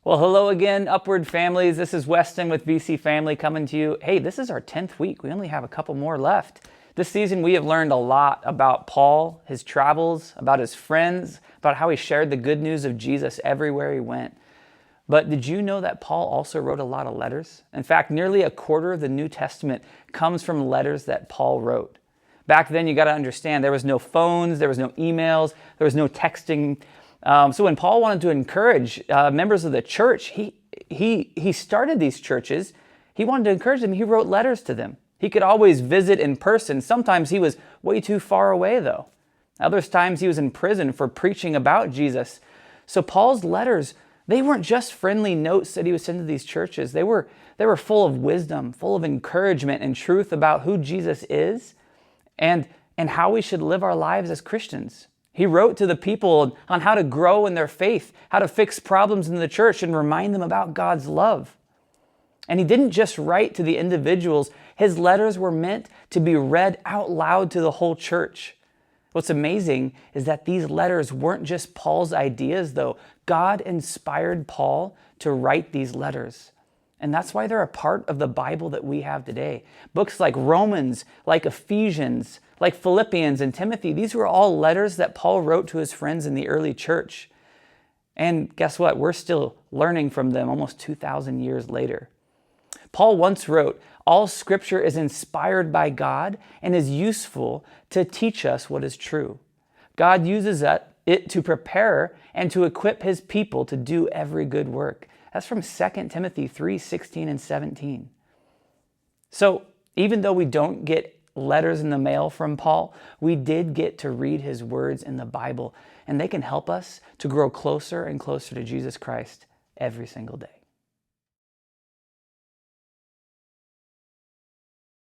Well, hello again, Upward families. This is Weston with VC Family coming to you. Hey, this is our 10th week. We only have a couple more left. This season, we have learned a lot about Paul, his travels, about his friends, about how he shared the good news of Jesus everywhere he went. But did you know that Paul also wrote a lot of letters? In fact, nearly a quarter of the New Testament comes from letters that Paul wrote. Back then, you got to understand, there was no phones, there was no emails, there was no texting. So when Paul wanted to encourage members of the church, he started these churches. He wanted to encourage them. He wrote letters to them. He could always visit in person. Sometimes he was way too far away, though. Other times he was in prison for preaching about Jesus. So Paul's letters, they weren't just friendly notes that he would send to these churches. They were full of wisdom, full of encouragement and truth about who Jesus is and how we should live our lives as Christians. He wrote to the people on how to grow in their faith, how to fix problems in the church and remind them about God's love. And he didn't just write to the individuals. His letters were meant to be read out loud to the whole church. What's amazing is that these letters weren't just Paul's ideas, though. God inspired Paul to write these letters. And that's why they're a part of the Bible that we have today. Books like Romans, like Ephesians, like Philippians and Timothy, these were all letters that Paul wrote to his friends in the early church. And guess what? We're still learning from them almost 2,000 years later. Paul once wrote, "All Scripture is inspired by God and is useful to teach us what is true." God uses it to prepare and to equip his people to do every good work. That's from 2 Timothy 3:16 and 17. So even though we don't get letters in the mail from Paul, we did get to read his words in the Bible, and they can help us to grow closer and closer to Jesus Christ every single day.